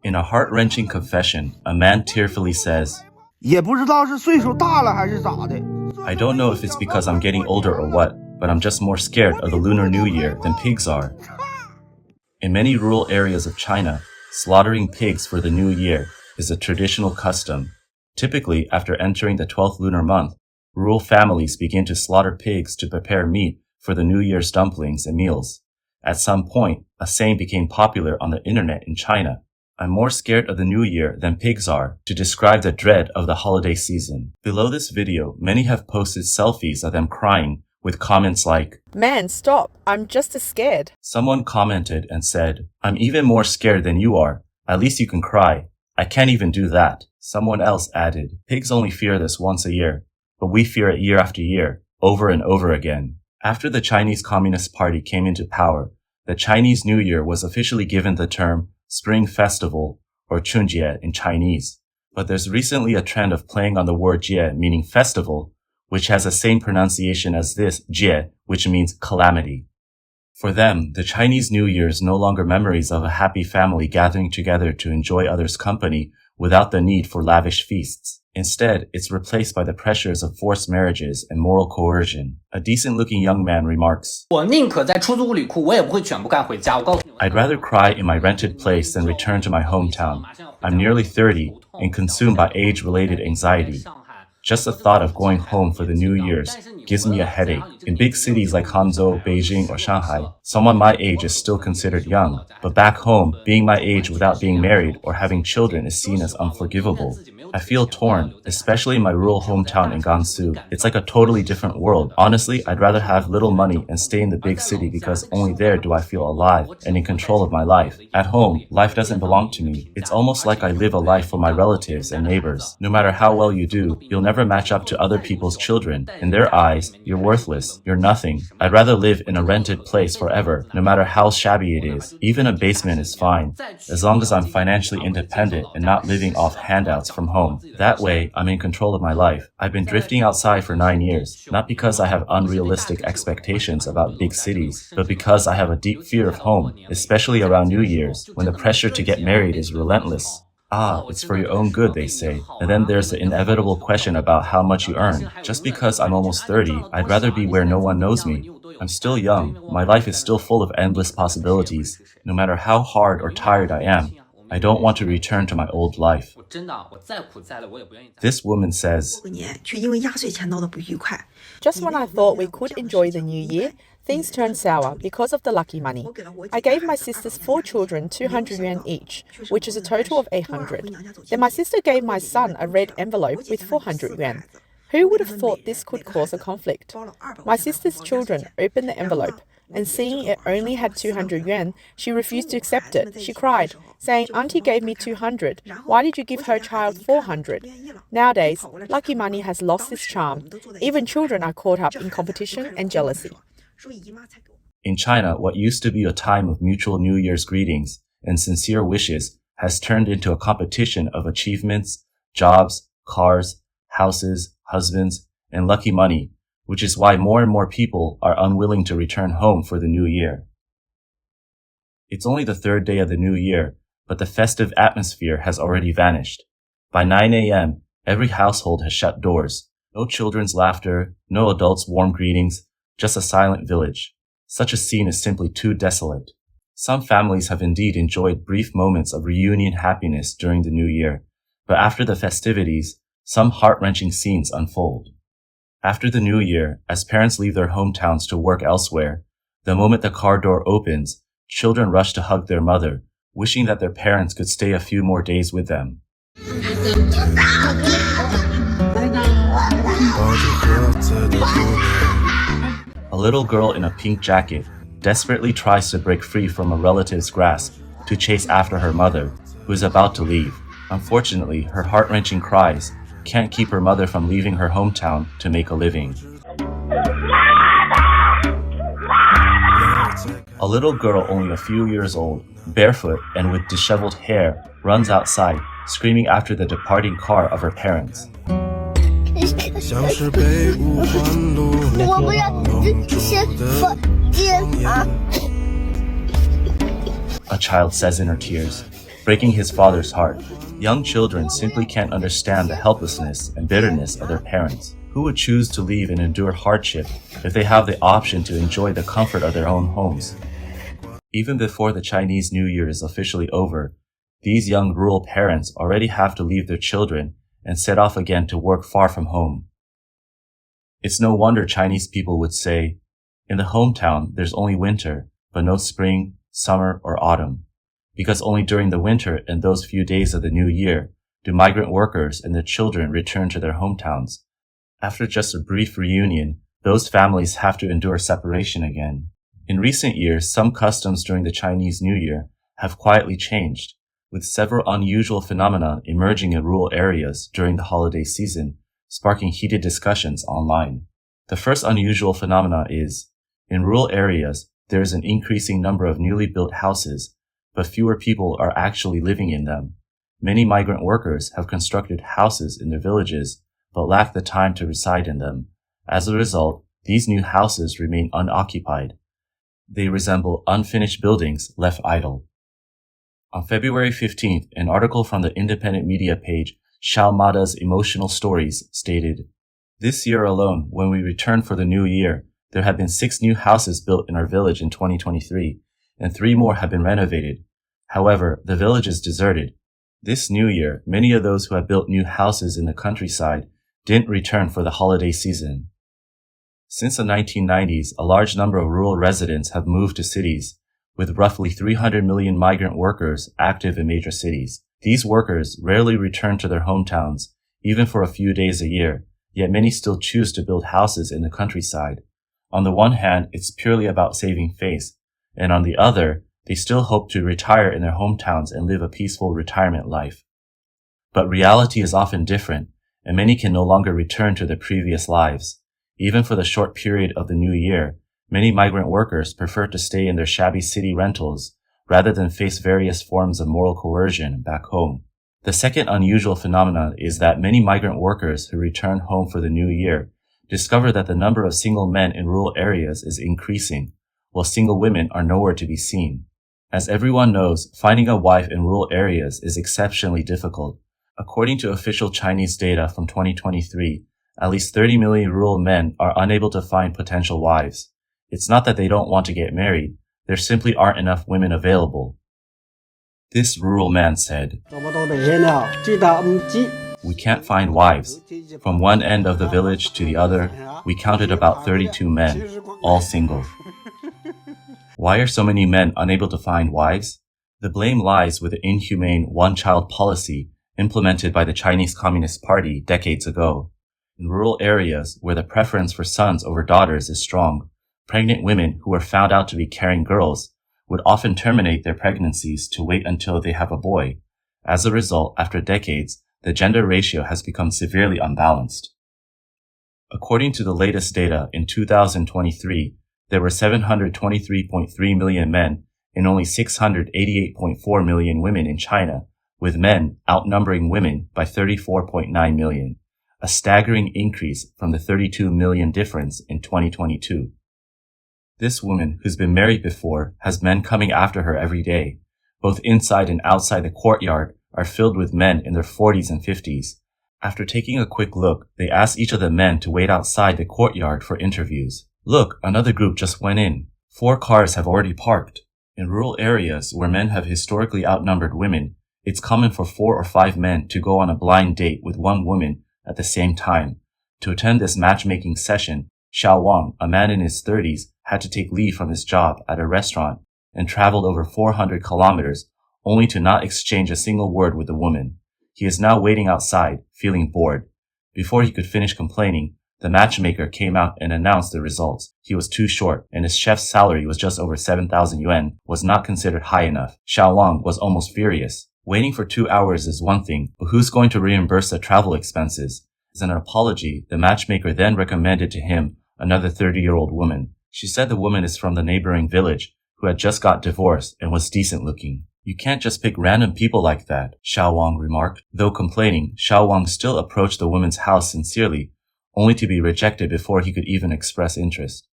In a heart-wrenching confession, a man tearfully says,也不知道是岁数大了还是咋的。 I don't know if it's because I'm getting older or what, but I'm just more scared of the Lunar New Year than pigs are. In many rural areas of China, slaughtering pigs for the new year is a traditional custom. Typically, after entering the 12th lunar month, rural families begin to slaughter pigs to prepare meat for the New Year's dumplings and meals. At some point, a saying became popular on the internet in China. I'm more scared of the new year than pigs are, to describe the dread of the holiday season. Below this video, many have posted selfies of them crying with comments like, "Man, stop, I'm just as scared." Someone commented and said, I'm even more scared than you are. At least you can cry. I can't even do that. Someone else added, pigs only fear this once a year, but we fear it year after year, over and over again. After the Chinese Communist Party came into power, the Chinese New Year was officially given the term Spring Festival, or Chunjie in Chinese. But there's recently a trend of playing on the word jie, meaning festival, which has the same pronunciation as this jie, which means calamity. For them, the Chinese New Year is no longer memories of a happy family gathering together to enjoy others' company without the need for lavish feasts. Instead, it's replaced by the pressures of forced marriages and moral coercion. A decent-looking young man remarks, I'd rather cry in my rented place than return to my hometown. I'm nearly 30 and consumed by age-related anxiety. Just the thought of going home for the New Year's gives me a headache. In big cities like Hangzhou, Beijing, or Shanghai, someone my age is still considered young. But back home, being my age without being married or having children is seen as unforgivable. I feel torn, especially in my rural hometown in Gansu. It's like a totally different world. Honestly, I'd rather have little money and stay in the big city because only there do I feel alive and in control of my life. At home, life doesn't belong to me. It's almost like I live a life for my relatives and neighbors. No matter how well you do, you'll never match up to other people's children. In their eyes, you're worthless. You're nothing. I'd rather live in a rented place forever, no matter how shabby it is. Even a basement is fine, as long as I'm financially independent and not living off handouts from home. That way, I'm in control of my life. I've been drifting outside for 9 years, not because I have unrealistic expectations about big cities, but because I have a deep fear of home, especially around New Year's, when the pressure to get married is relentless. It's for your own good, they say. And then there's the inevitable question about how much you earn. Just because I'm almost 30, I'd rather be where no one knows me. I'm still young. My life is still full of endless possibilities. No matter how hard or tired I am, I don't want to return to my old life. This woman says, Just when I thought we could enjoy the new year, things turned sour because of the lucky money. I gave my sister's 4 children 200 yuan each, which is a total of 800. Then my sister gave my son a red envelope with 400 yuan. Who would have thought this could cause a conflict? My sister's children opened the envelope, and seeing it only had 200 yuan, she refused to accept it. She cried, saying, "Auntie gave me 200. Why did you give her child 400? Nowadays, lucky money has lost its charm. Even children are caught up in competition and jealousy. In China, what used to be a time of mutual New Year's greetings and sincere wishes has turned into a competition of achievements, jobs, cars, houses, husbands, and lucky money, which is why more and more people are unwilling to return home for the new year. It's only the 3rd day of the new year, but the festive atmosphere has already vanished. By 9 a.m., every household has shut doors. No children's laughter, no adults' warm greetings, just a silent village. Such a scene is simply too desolate. Some families have indeed enjoyed brief moments of reunion happiness during the new year, but after the festivities, some heart-wrenching scenes unfold. After the new year, as parents leave their hometowns to work elsewhere, the moment the car door opens, children rush to hug their mother, wishing that their parents could stay a few more days with them. A little girl in a pink jacket desperately tries to break free from a relative's grasp to chase after her mother, who is about to leave. Unfortunately, her heart-wrenching cries can't keep her mother from leaving her hometown to make a living. A little girl only a few years old, barefoot and with disheveled hair, runs outside, screaming after the departing car of her parents. A child says in her tears. breaking his father's heart. Young children simply can't understand the helplessness and bitterness of their parents. Who would choose to leave and endure hardship if they have the option to enjoy the comfort of their own homes? Even before the Chinese New Year is officially over, these young rural parents already have to leave their children and set off again to work far from home. It's no wonder Chinese people would say, in the hometown, there's only winter, but no spring, summer, or autumn, because only during the winter and those few days of the new year do migrant workers and their children return to their hometowns. After just a brief reunion, those families have to endure separation again. In recent years, some customs during the Chinese New Year have quietly changed, with several unusual phenomena emerging in rural areas during the holiday season, sparking heated discussions online. The first unusual phenomena is, in rural areas, there is an increasing number of newly built houses, but fewer people are actually living in them. Many migrant workers have constructed houses in their villages, but lack the time to reside in them. As a result, these new houses remain unoccupied. They resemble unfinished buildings left idle. On February 15th, an article from the independent media page Xiao Mada's Emotional Stories stated, "This year alone, when we returned for the new year, there have been 6 new houses built in our village in 2023, and 3 more have been renovated. However, the village is deserted. This new year, many of those who have built new houses in the countryside didn't return for the holiday season." Since the 1990s, a large number of rural residents have moved to cities, with roughly 300 million migrant workers active in major cities. These workers rarely return to their hometowns, even for a few days a year, yet many still choose to build houses in the countryside. On the one hand, it's purely about saving face, and on the other, they still hope to retire in their hometowns and live a peaceful retirement life. But reality is often different, and many can no longer return to their previous lives. Even for the short period of the new year, many migrant workers prefer to stay in their shabby city rentals rather than face various forms of moral coercion back home. The second unusual phenomenon is that many migrant workers who return home for the new year discover that the number of single men in rural areas is increasing, while single women are nowhere to be seen. As everyone knows, finding a wife in rural areas is exceptionally difficult. According to official Chinese data from 2023, at least 30 million rural men are unable to find potential wives. It's not that they don't want to get married, there simply aren't enough women available. This rural man said, "We can't find wives. From one end of the village to the other, we counted about 32 men, all single." Why are so many men unable to find wives? The blame lies with the inhumane one-child policy implemented by the Chinese Communist Party decades ago. In rural areas where the preference for sons over daughters is strong, pregnant women who are found out to be carrying girls would often terminate their pregnancies to wait until they have a boy. As a result, after decades, the gender ratio has become severely unbalanced. According to the latest data, in 2023, there were 723.3 million men and only 688.4 million women in China, with men outnumbering women by 34.9 million, a staggering increase from the 32 million difference in 2022. This woman, who's been married before, has men coming after her every day. Both inside and outside the courtyard are filled with men in their 40s and 50s. After taking a quick look, they ask each of the men to wait outside the courtyard for interviews. "Look, another group just went in. 4 cars have already parked." In rural areas where men have historically outnumbered women, it's common for 4 or 5 men to go on a blind date with one woman at the same time. To attend this matchmaking session, Xiao Wang, a man in his 30s, had to take leave from his job at a restaurant and traveled over 400 kilometers only to not exchange a single word with the woman. He is now waiting outside, feeling bored. Before he could finish complaining, the matchmaker came out and announced the results. He was too short, and his chef's salary was just over 7,000 yuan, was not considered high enough. Xiao Wang was almost furious. Waiting for 2 hours is one thing, but who's going to reimburse the travel expenses? As an apology, the matchmaker then recommended to him another 30-year-old woman. She said the woman is from the neighboring village, who had just got divorced and was decent looking. "You can't just pick random people like that," Xiao Wang remarked. Though complaining, Xiao Wang still approached the woman's house sincerely, only to be rejected before he could even express interest.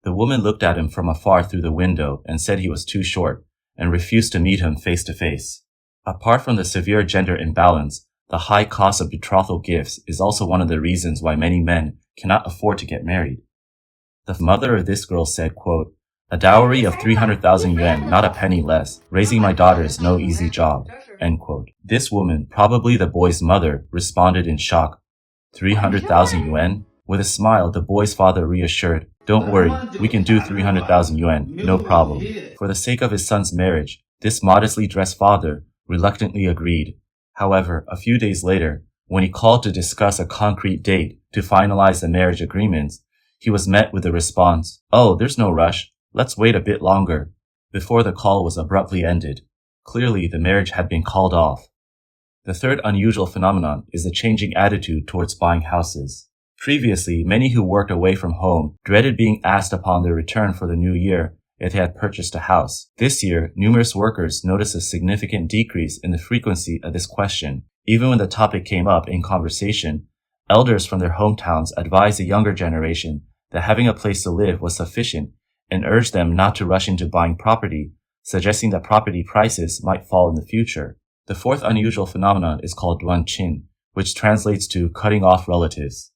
The woman looked at him from afar through the window and said he was too short, and refused to meet him face to face. Apart from the severe gender imbalance, the high cost of betrothal gifts is also one of the reasons why many men cannot afford to get married. The mother of this girl said, quote, "A dowry of 300,000 yuan, not a penny less. Raising my daughter is no easy job." End quote. This woman, probably the boy's mother, responded in shock. 300,000 yuan? With a smile, the boy's father reassured, "Don't worry, we can do 300,000 yuan, no problem." For the sake of his son's marriage, this modestly dressed father reluctantly agreed. However, a few days later, when he called to discuss a concrete date to finalize the marriage agreements, he was met with the response, "Oh, there's no rush. Let's wait a bit longer," before the call was abruptly ended. Clearly, the marriage had been called off. The third unusual phenomenon is the changing attitude towards buying houses. Previously, many who worked away from home dreaded being asked upon their return for the new year if they had purchased a house. This year, numerous workers noticed a significant decrease in the frequency of this question. Even when the topic came up in conversation, elders from their hometowns advised the younger generation that having a place to live was sufficient and urged them not to rush into buying property, suggesting that property prices might fall in the future. The fourth unusual phenomenon is called duanqin, which translates to cutting off relatives.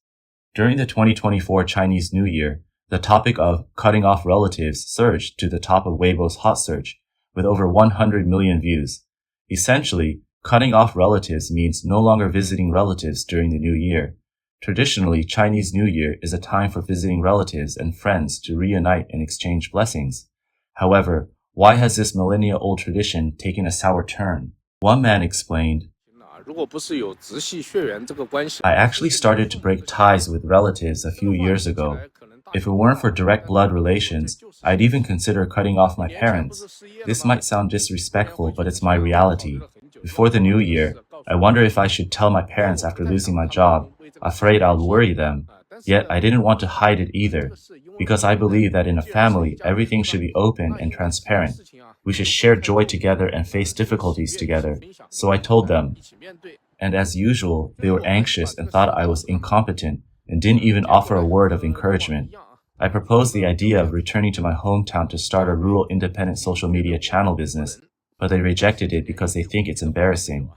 During the 2024 Chinese New Year, the topic of cutting off relatives surged to the top of Weibo's hot search with over 100 million views. Essentially, cutting off relatives means no longer visiting relatives during the new year. Traditionally, Chinese New Year is a time for visiting relatives and friends to reunite and exchange blessings. However, why has this millennia-old tradition taken a sour turn? One man explained, "I actually started to break ties with relatives a few years ago. If it weren't for direct blood relations, I'd even consider cutting off my parents. This might sound disrespectful, but it's my reality. Before the new year, I wonder if I should tell my parents after losing my job, afraid I'll worry them. Yet I didn't want to hide it either, because I believe that in a family, everything should be open and transparent. We should share joy together and face difficulties together. So I told them. And as usual, they were anxious and thought I was incompetent and didn't even offer a word of encouragement. I proposed the idea of returning to my hometown to start a rural independent social media channel business, but they rejected it because they think it's embarrassing.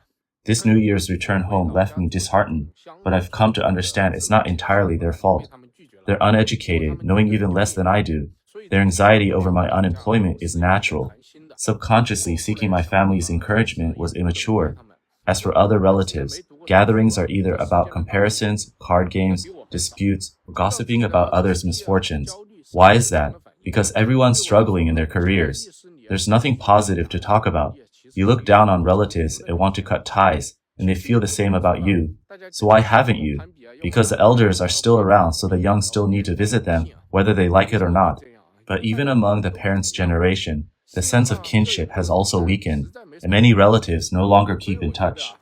This New Year's return home left me disheartened, but I've come to understand it's not entirely their fault. They're uneducated, knowing even less than I do. Their anxiety over my unemployment is natural. Subconsciously seeking my family's encouragement was immature. As for other relatives, gatherings are either about comparisons, card games, disputes, or gossiping about others' misfortunes. Why is that? Because everyone's struggling in their careers. There's nothing positive to talk about. You look down on relatives and want to cut ties, and they feel the same about you. So why haven't you? Because the elders are still around, so the young still need to visit them, whether they like it or not. But even among the parents' generation, the sense of kinship has also weakened, and many relatives no longer keep in touch.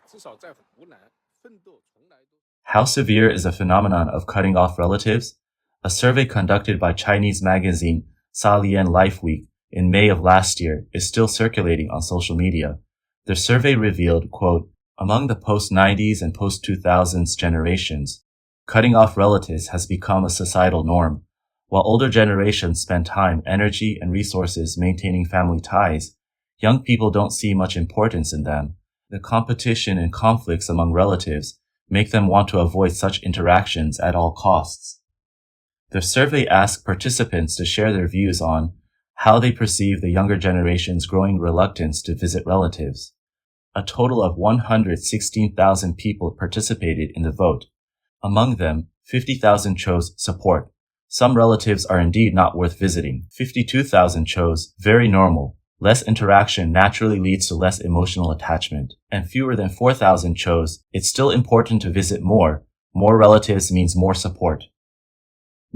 How severe is the phenomenon of cutting off relatives? A survey conducted by Chinese magazine Salian Life Week in May of last year is still circulating on social media. The survey revealed, quote, among the post-90s and post-2000s generations, cutting off relatives has become a societal norm. While older generations spend time, energy, and resources maintaining family ties, young people don't see much importance in them. The competition and conflicts among relatives make them want to avoid such interactions at all costs. The survey asked participants to share their views on how they perceive the younger generation's growing reluctance to visit relatives. A total of 116,000 people participated in the vote. Among them, 50,000 chose support. Some relatives are indeed not worth visiting. 52,000 chose very normal. Less interaction naturally leads to less emotional attachment. And fewer than 4,000 chose it's still important to visit more. More relatives means more support.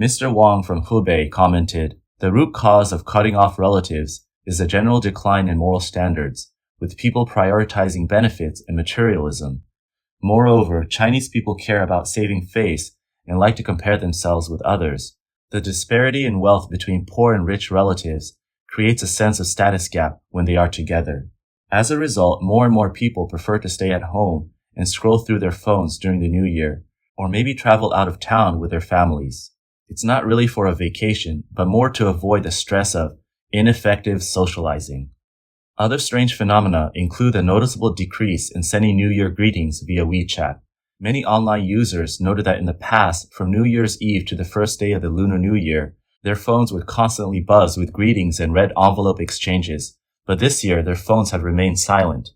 Mr. Wang from Hubei commented, the root cause of cutting off relatives is a general decline in moral standards, with people prioritizing benefits and materialism. Moreover, Chinese people care about saving face and like to compare themselves with others. The disparity in wealth between poor and rich relatives creates a sense of status gap when they are together. As a result, more and more people prefer to stay at home and scroll through their phones during the new year, or maybe travel out of town with their families. It's not really for a vacation, but more to avoid the stress of ineffective socializing. Other strange phenomena include a noticeable decrease in sending New Year greetings via WeChat. Many online users noted that in the past, from New Year's Eve to the first day of the Lunar New Year, their phones would constantly buzz with greetings and red envelope exchanges, but this year their phones have remained silent.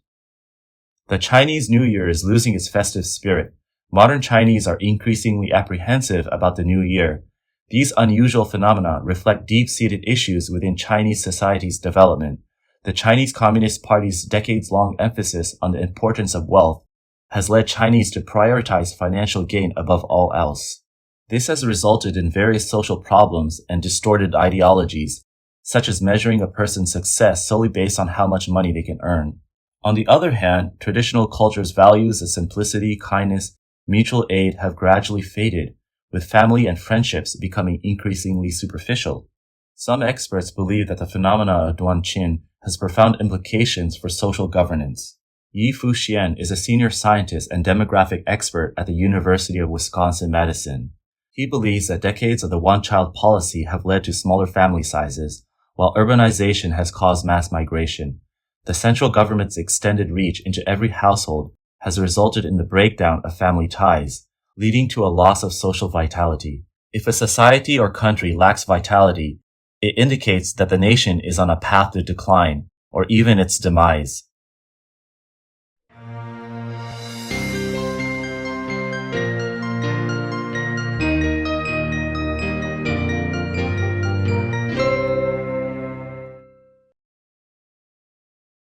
The Chinese New Year is losing its festive spirit. Modern Chinese are increasingly apprehensive about the new year. These unusual phenomena reflect deep-seated issues within Chinese society's development. The Chinese Communist Party's decades-long emphasis on the importance of wealth has led Chinese to prioritize financial gain above all else. This has resulted in various social problems and distorted ideologies, such as measuring a person's success solely based on how much money they can earn. On the other hand, traditional culture's values of simplicity, kindness, mutual aid have gradually faded, with family and friendships becoming increasingly superficial. Some experts believe that the phenomena of Duanqin has profound implications for social governance. Yi Fuxian is a senior scientist and demographic expert at the University of Wisconsin-Madison. He believes that decades of the one-child policy have led to smaller family sizes, while urbanization has caused mass migration. The central government's extended reach into every household has resulted in the breakdown of family ties, leading to a loss of social vitality. If a society or country lacks vitality, it indicates that the nation is on a path to decline, or even its demise.